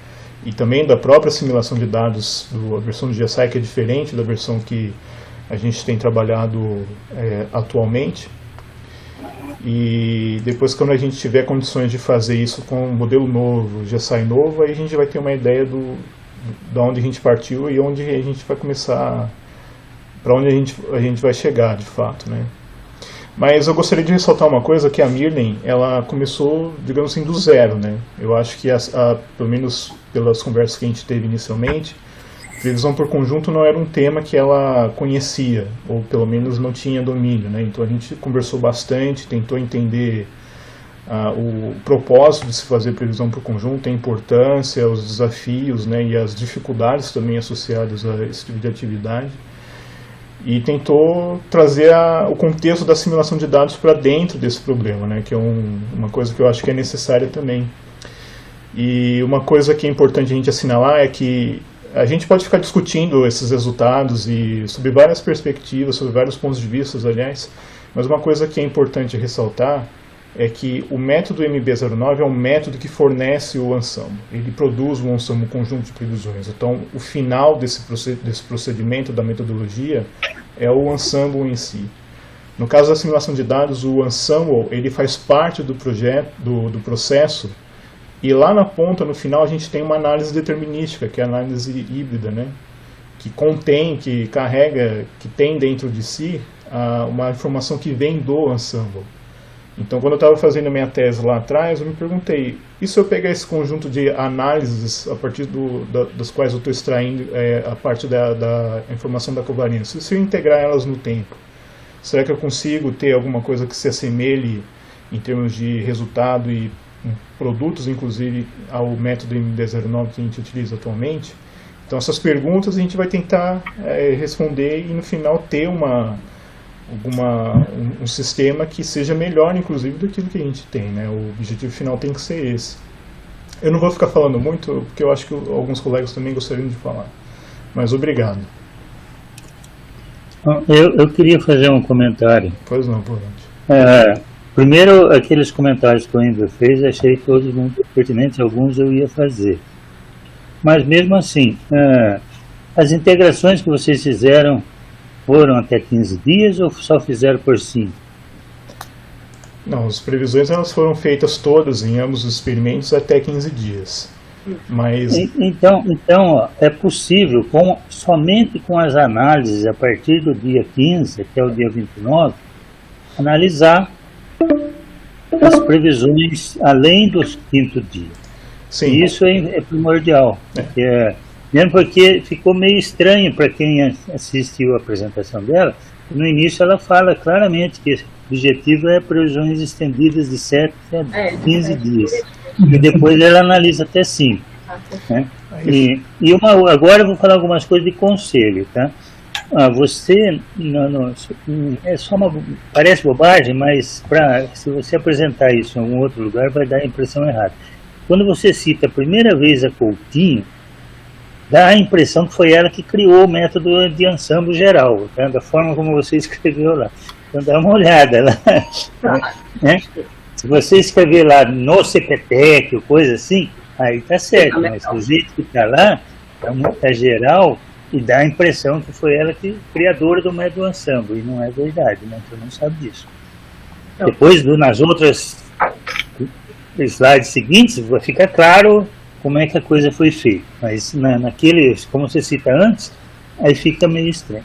e também da própria simulação de dados, a versão do GSI, que é diferente da versão que a gente tem trabalhado atualmente. E depois, quando a gente tiver condições de fazer isso com um modelo novo, GSI novo, aí a gente vai ter uma ideia de onde a gente partiu e onde a gente vai começar, para onde a gente vai chegar, de fato, né? Mas eu gostaria de ressaltar uma coisa, que a Mirlen, ela começou, digamos assim, do zero, né? Eu acho que, pelo menos pelas conversas que a gente teve inicialmente, previsão por conjunto não era um tema que ela conhecia, ou pelo menos não tinha domínio, né? Então a gente conversou bastante, tentou entender o propósito de se fazer previsão por conjunto, a importância, os desafios, né, e as dificuldades também associadas a esse tipo de atividade. E tentou trazer o contexto da simulação de dados para dentro desse problema, né, que é uma coisa que eu acho que é necessária também. E uma coisa que é importante a gente assinalar é que a gente pode ficar discutindo esses resultados e sob várias perspectivas, sob vários pontos de vista, aliás, mas uma coisa que é importante ressaltar é que o método MB09 é um método que fornece o ensemble. Ele produz um ensemble, um conjunto de previsões. Então, o final desse procedimento, da metodologia, é o ensemble em si. No caso da simulação de dados, o ensemble ele faz parte do projeto, do processo, e lá na ponta, no final, a gente tem uma análise determinística, que é a análise híbrida, né? Que contém, que carrega, que tem dentro de si uma informação que vem do ensemble. Então, quando eu estava fazendo a minha tese lá atrás, eu me perguntei, e se eu pegar esse conjunto de análises a partir das quais eu estou extraindo a parte da informação da covariância, se eu integrar elas no tempo, será que eu consigo ter alguma coisa que se assemelhe em termos de resultado e produtos, inclusive, ao método MD09 que a gente utiliza atualmente? Então, essas perguntas a gente vai tentar responder e, no final, ter um sistema que seja melhor, inclusive, do que a gente tem, né? O objetivo final tem que ser esse. Eu não vou ficar falando muito, porque eu acho que alguns colegas também gostariam de falar. Mas obrigado.
Eu queria fazer um comentário.
Pois não, Bonatti.
Primeiro, aqueles comentários que o Enver fez, achei todos muito pertinentes, alguns eu ia fazer. Mas mesmo assim, as integrações que vocês fizeram foram até 15 dias ou só fizeram por 5?
Não, as previsões elas foram feitas todas em ambos os experimentos até 15 dias. Mas...
Então ó, é possível, somente com as análises a partir do dia 15 até o dia 29, analisar as previsões além do 5º dia.
Sim.
E isso é primordial. Mesmo porque ficou meio estranho para quem assistiu a apresentação dela. No início ela fala claramente que o objetivo é previsões estendidas de 7 a 15 dias. E depois ela analisa até 5. Né? Agora eu vou falar algumas coisas de conselho. Tá? Você, parece bobagem, mas se você apresentar isso em algum outro lugar vai dar a impressão errada. Quando você cita a primeira vez a Coutinho, dá a impressão que foi ela que criou o método de ensemble geral, tá? Da forma como você escreveu lá. Então dá uma olhada lá. Né? Se você escrever lá no CPTEC ou coisa assim, aí tá certo, mas o jeito que tá lá, tá geral, e dá a impressão que foi ela que criadora do método ensemble, e não é verdade, né? Você não sabe disso. Depois, nas outras slides seguintes, vai ficar claro como é que a coisa foi feita. Mas naquele, como você cita antes, aí fica meio estranho.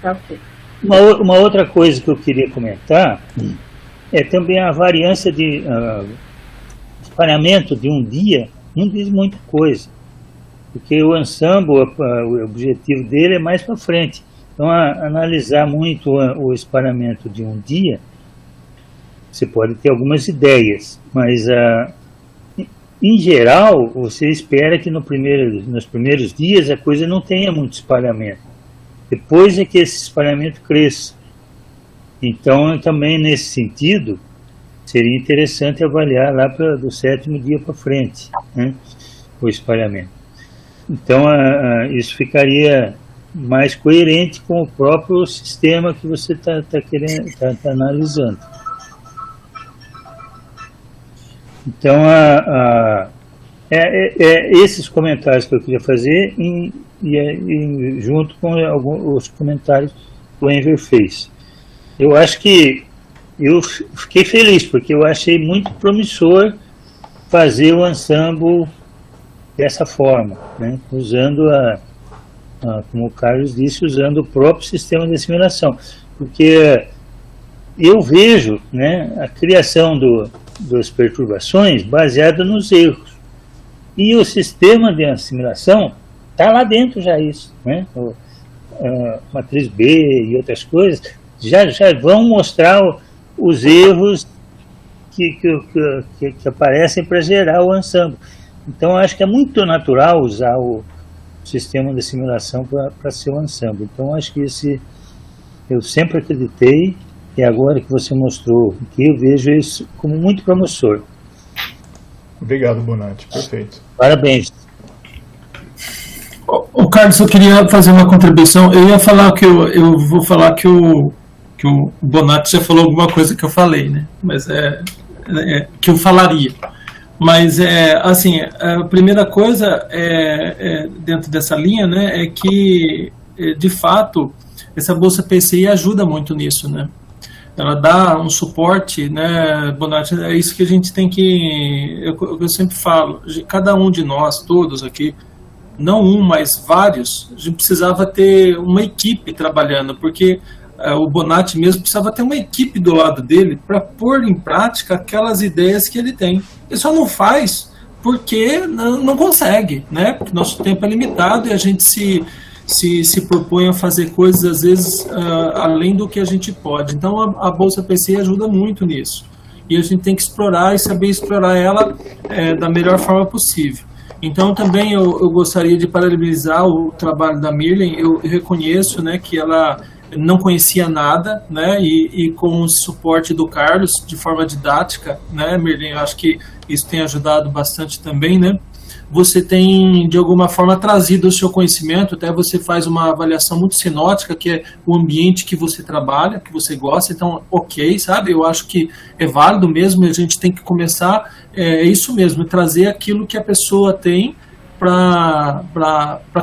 Okay.
Uma outra coisa que eu queria comentar é também a variância de espalhamento de um dia, não diz muita coisa. Porque o ensemble, o objetivo dele é mais para frente. Então, analisar muito o espalhamento de um dia, você pode ter algumas ideias, mas em geral, você espera que nos primeiros dias a coisa não tenha muito espalhamento. Depois é que esse espalhamento cresça. Então, também nesse sentido, seria interessante avaliar lá do 7º dia para frente, né, o espalhamento. Então, isso ficaria mais coerente com o próprio sistema que você está analisando. Então, esses comentários que eu queria fazer junto com os comentários que o Enver fez. Eu acho que eu fiquei feliz, porque eu achei muito promissor fazer o ensemble dessa forma, né? Usando, como o Carlos disse, usando o próprio sistema de assimilação. Porque eu vejo, né, a criação das perturbações baseada nos erros. E o sistema de assimilação está lá dentro já isso, né? Matriz B e outras coisas já vão mostrar os erros que aparecem para gerar o ensemble. Então, acho que é muito natural usar o sistema de assimilação para ser o ensemble. Então, acho que eu sempre acreditei, e agora que você mostrou aqui, eu vejo isso como muito promissor.
Obrigado, Bonatti. Perfeito.
Parabéns.
O Carlos, eu queria fazer uma contribuição. Eu ia falar eu vou falar que o Bonatti já falou alguma coisa que eu falei, né? Mas que eu falaria. Mas assim, a primeira coisa dentro dessa linha, né, é que de fato essa bolsa PCI ajuda muito nisso, né? Ela dá um suporte, né, Bonatti? É isso que a gente tem que, eu sempre falo, cada um de nós, todos aqui, não um, mas vários, a gente precisava ter uma equipe trabalhando, porque o Bonatti mesmo precisava ter uma equipe do lado dele para pôr em prática aquelas ideias que ele tem. Ele só não faz porque não consegue, né? Porque nosso tempo é limitado e a gente se propõe a fazer coisas, às vezes, além do que a gente pode. Então, a Bolsa PCI ajuda muito nisso. E a gente tem que explorar e saber explorar ela da melhor forma possível. Então, também eu gostaria de parabenizar o trabalho da Mirlen. Eu reconheço, né, que ela não conhecia nada, né, e com o suporte do Carlos, de forma didática, né, Mirlen, eu acho que isso tem ajudado bastante também, né, você tem, de alguma forma, trazido o seu conhecimento, até você faz uma avaliação muito sinótica, que é o ambiente que você trabalha, que você gosta, então, ok, sabe? Eu acho que é válido mesmo, a gente tem que começar, é isso mesmo, trazer aquilo que a pessoa tem para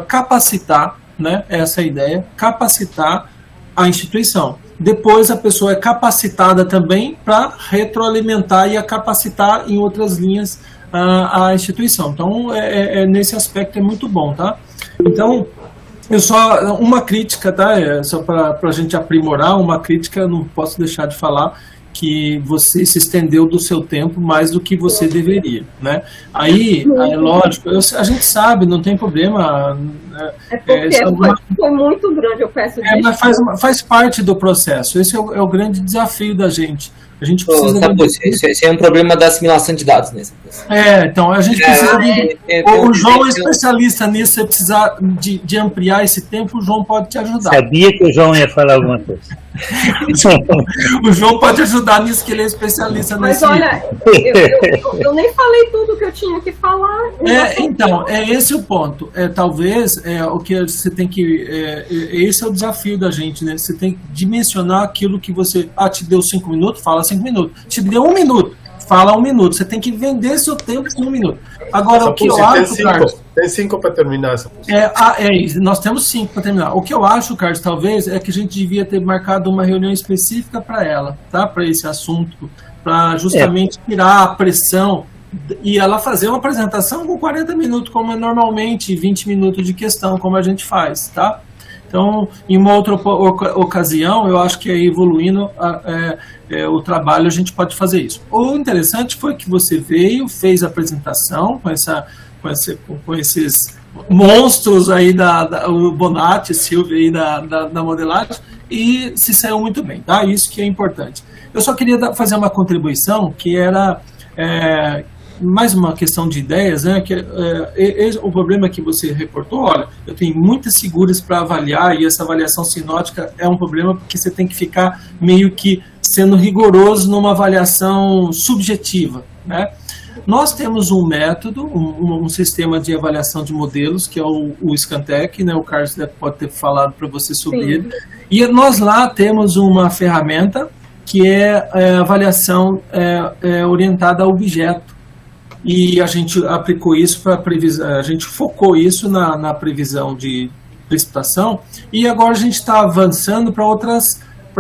capacitar, né? Essa é a ideia, capacitar a instituição. Depois a pessoa é capacitada também para retroalimentar e a capacitar em outras linhas a instituição. Então, nesse aspecto é muito bom, tá? Então, só uma crítica, tá? Só para a gente aprimorar, uma crítica, não posso deixar de falar que você se estendeu do seu tempo mais do que você deveria, né? Aí, lógico, a gente sabe, não tem problema.
Foi muito grande, eu peço
mas faz parte do processo. Esse é o grande desafio da gente. A gente precisa...
Esse é um problema da assimilação de dados, né?
Então, a gente precisa... O João é especialista nisso, se você precisar de ampliar esse tempo, o João pode te ajudar.
Sabia que o João ia falar alguma coisa.
O João pode ajudar nisso, que ele é especialista nisso.
Mas olha, eu nem falei tudo que eu tinha que falar.
Então, esse o ponto. Talvez o que você tem que... esse é o desafio da gente, né? Você tem que dimensionar aquilo que você... te deu 5 minutos, fala 5 minutos. Te deu 1 minuto, fala 1 minuto. Você tem que vender seu tempo com 1 minuto. Agora, o que eu acho, Carlos...
Tem 5 para terminar essa
nós temos 5 para terminar. O que eu acho, Carlos, talvez, é que a gente devia ter marcado uma reunião específica para ela, tá? Para esse assunto, para justamente tirar a pressão e ela fazer uma apresentação com 40 minutos, como é normalmente, 20 minutos de questão, como a gente faz, tá? Então, em uma outra ocasião, eu acho que evoluindo o trabalho, a gente pode fazer isso. O interessante foi que você veio, fez a apresentação com esses monstros aí, o Bonatti, Silvia aí da modelagem, e se saiu muito bem, tá? Isso que é importante. Eu só queria fazer uma contribuição, que era... mais uma questão de ideias, né? O problema que você reportou, olha, eu tenho muitas figuras para avaliar e essa avaliação sinótica é um problema porque você tem que ficar meio que sendo rigoroso numa avaliação subjetiva, né? Nós temos um método, um sistema de avaliação de modelos, que é o Scantec, né? O Carlos pode ter falado para você sobre ele. E nós lá temos uma ferramenta que é avaliação orientada a objeto. E a gente aplicou isso para previsão, a gente focou isso na previsão de precipitação, e agora a gente está avançando para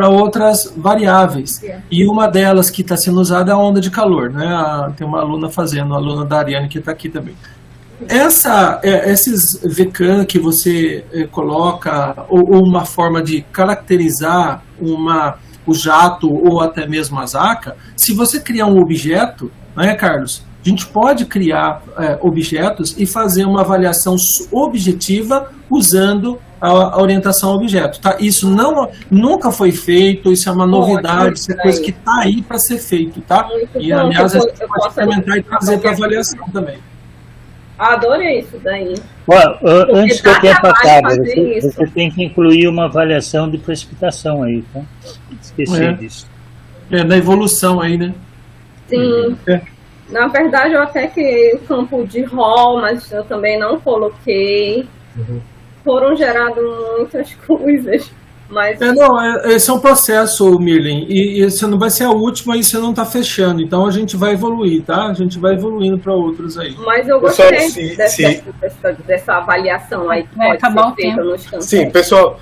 outras variáveis. E uma delas que está sendo usada é a onda de calor, né? Tem uma aluna a aluna da Ariane que está aqui também. Esses VCAM que você coloca, ou uma forma de caracterizar o jato ou até mesmo a zaca, se você criar um objeto, né, Carlos? A gente pode criar objetos e fazer uma avaliação objetiva usando a orientação ao objeto. Tá? Isso nunca foi feito, isso é uma novidade, isso é coisa que está aí para ser feito. Tá? E, aliás, a gente pode experimentar e trazer para avaliação também.
Adorei isso daí.
Antes que eu tenha passado, você tem que incluir uma avaliação de precipitação aí, tá? Esqueci disso.
Da evolução aí, né?
Sim. Na verdade, eu até criei o campo de rol, mas eu também não coloquei. Foram geradas muitas coisas. Mas...
esse é um processo, Mirlin, e você não vai ser a última e você não está fechando. Então a gente vai evoluir, tá? A gente vai evoluindo para outros aí.
Mas eu gostei dessa avaliação aí que
vai
pode
acabar
ser feita nos campos.
Sim, pessoal,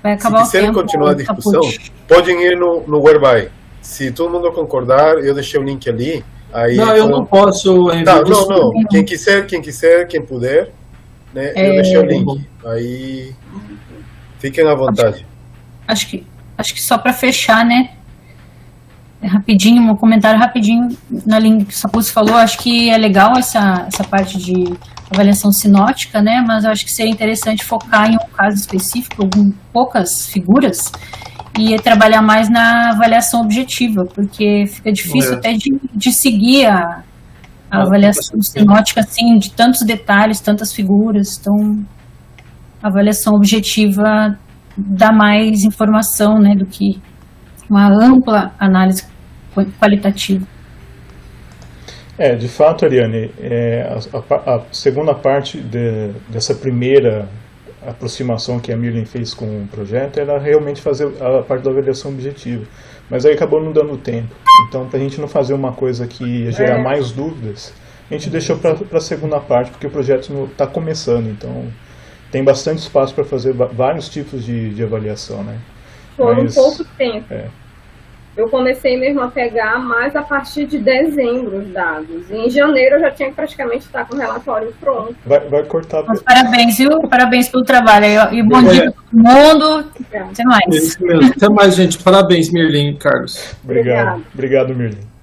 vai acabar
se quiserem continuar a discussão, podem ir no Whereby. Se todo mundo concordar, eu deixei o link ali. Aí,
eu não posso.
Não. Quem quiser, quem puder, né? Eu deixei o link. Aí fiquem à vontade.
Acho que só para fechar, né? Rapidinho, um comentário rapidinho na linha que o Sapulso falou. Acho que é legal essa parte de avaliação sinótica, né? Mas eu acho que seria interessante focar em um caso específico, poucas figuras, e trabalhar mais na avaliação objetiva, porque fica difícil até de seguir a avaliação sinótica, assim, de tantos detalhes, tantas figuras. Então, a avaliação objetiva dá mais informação, né, do que uma ampla análise qualitativa.
De fato, Ariane, a segunda parte dessa primeira aproximação que a Mirlen fez com o projeto era realmente fazer a parte da avaliação objetiva, mas aí acabou não dando tempo. Então, para a gente não fazer uma coisa que ia gerar mais dúvidas, a gente deixou para a segunda parte, porque o projeto está começando, então tem bastante espaço para fazer vários tipos de avaliação, né?
Por um pouco tempo. Eu comecei mesmo a pegar mais a partir de dezembro os dados. E em janeiro eu já tinha que praticamente estar com o relatório pronto.
Vai cortar.
Mas parabéns, viu? Parabéns pelo trabalho. E bom dia a todo mundo. Até mais.
Isso mesmo. Até mais, gente. Parabéns, Mirlen e Carlos.
Obrigado, Mirlen.